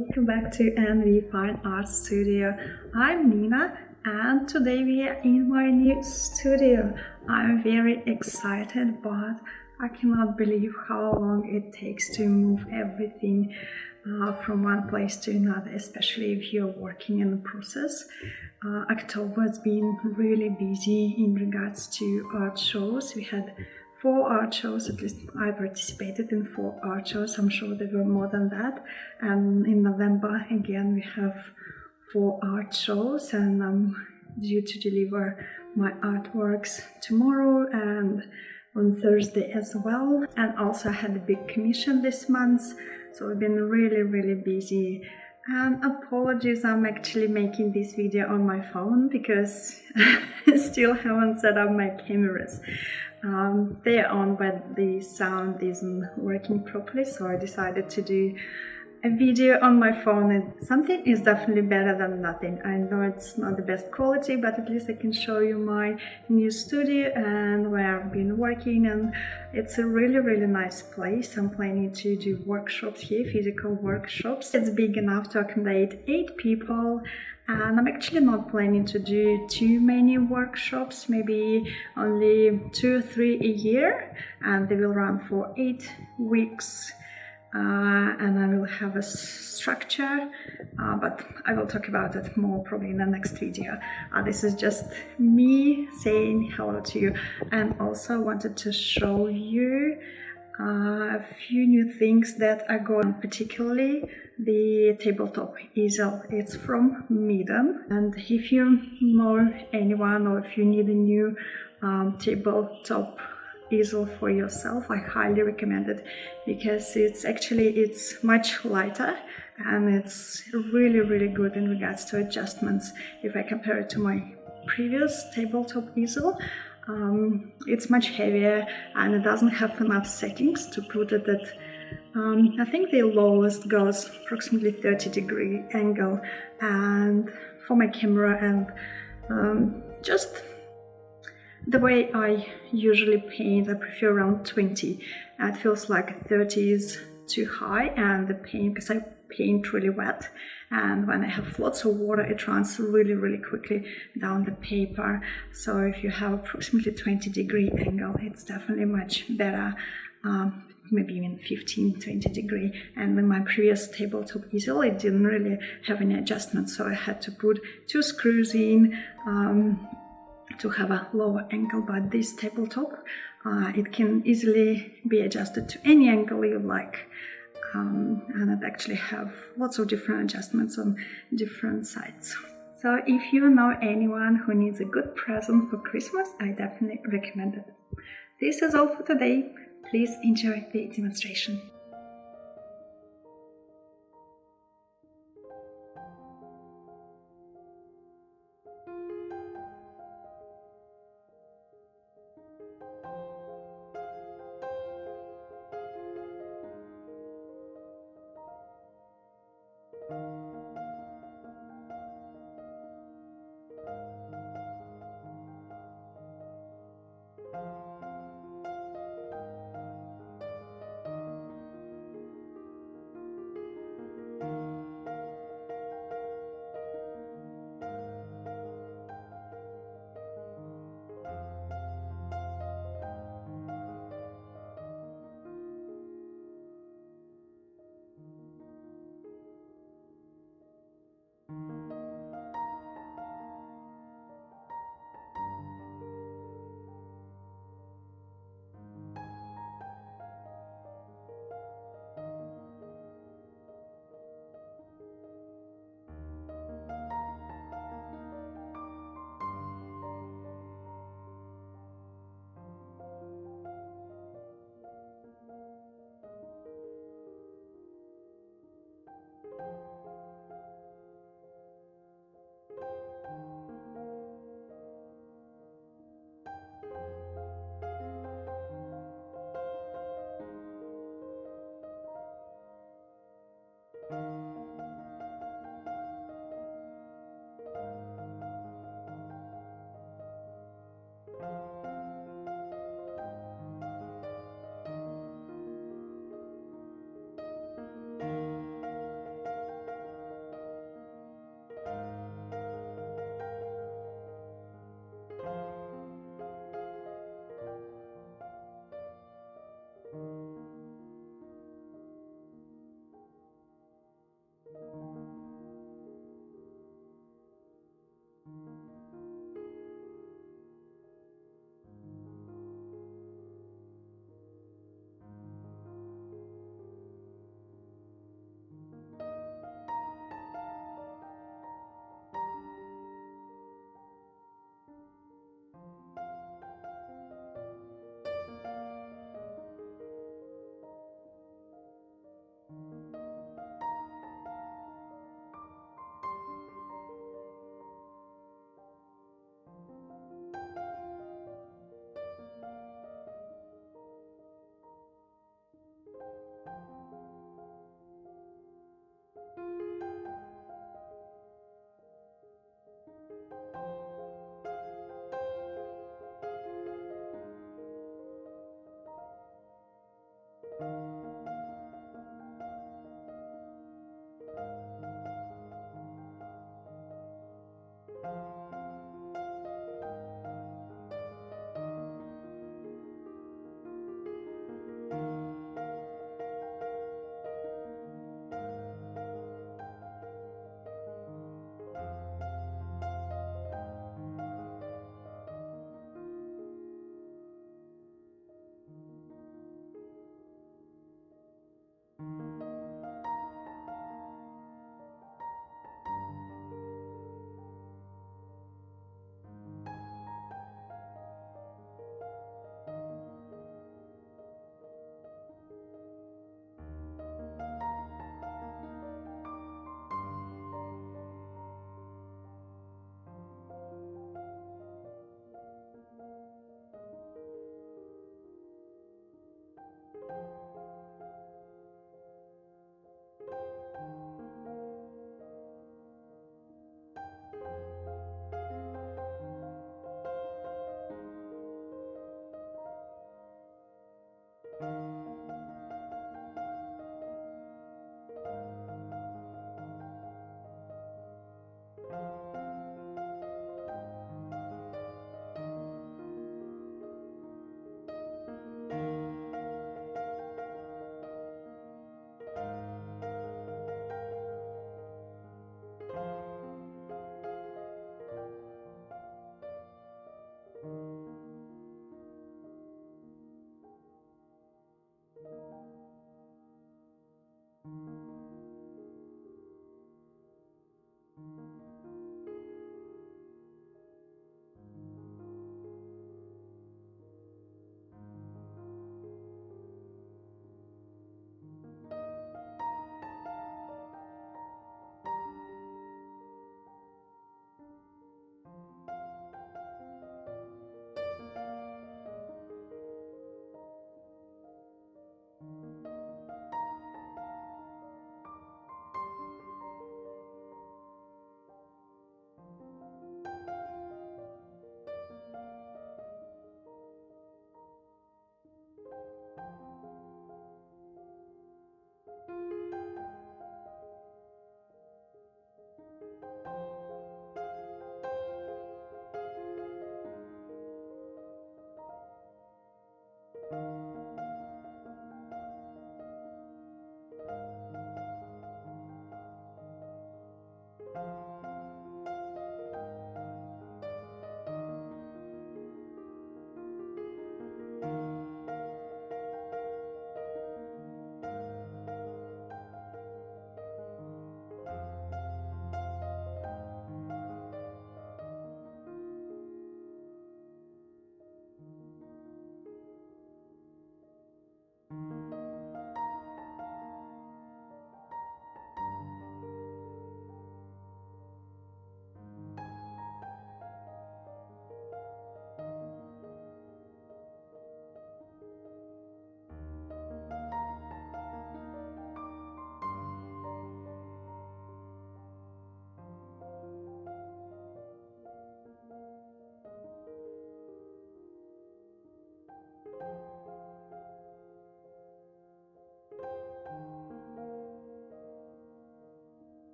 welcome back to NV Fine Art Studio. I'm Nina and today we are in my new studio. I'm very excited, but I cannot believe how long it takes to move everything from one place to another, especially if you're working in the process. October has been really busy in regards to art shows. We had 4 art shows, at least I participated in 4 art shows. I'm sure there were more than that. And in November, again, we have 4 art shows, and I'm due to deliver my artworks tomorrow and on Thursday as well. And also I had a big commission this month, so I've been really busy. And apologies, I'm actually making this video on my phone because I still haven't set up my cameras. They are on, but the sound isn't working properly, so I decided to do a video on my phone, and something is definitely better than nothing. I know it's not the best quality, but at least I can show you my new studio and where I've been working, and it's a really nice place. I'm planning to do workshops here, physical workshops. It's big enough to accommodate 8 people, and I'm actually not planning to do too many workshops, maybe only 2 or 3 a year, and they will run for 8 weeks. And I will have a structure, but I will talk about it more probably in the next video. This is just me saying hello to you, and also I wanted to show you a few new things that are going, particularly the tabletop easel. It's from MEEDEN, and if you know anyone or if you need a new tabletop easel for yourself, I highly recommend it because it's much lighter and it's really good in regards to adjustments. If I compare it to my previous tabletop easel, it's much heavier and it doesn't have enough settings to put it at I think the lowest goes approximately 30-degree angle, and for my camera and just the way I usually paint, I prefer around 20. It feels like 30 is too high, and the paint, because I paint really wet, and when I have lots of water it runs really quickly down the paper. So if you have approximately 20-degree angle, it's definitely much better, maybe even 15-20 degree. And in my previous tabletop easel it didn't really have any adjustments, so I had to put 2 screws in to have a lower angle. But this tabletop, it can easily be adjusted to any angle you like, and it actually have lots of different adjustments on different sides. So if you know anyone who needs a good present for Christmas, I definitely recommend it. This is all for today. Please enjoy the demonstration.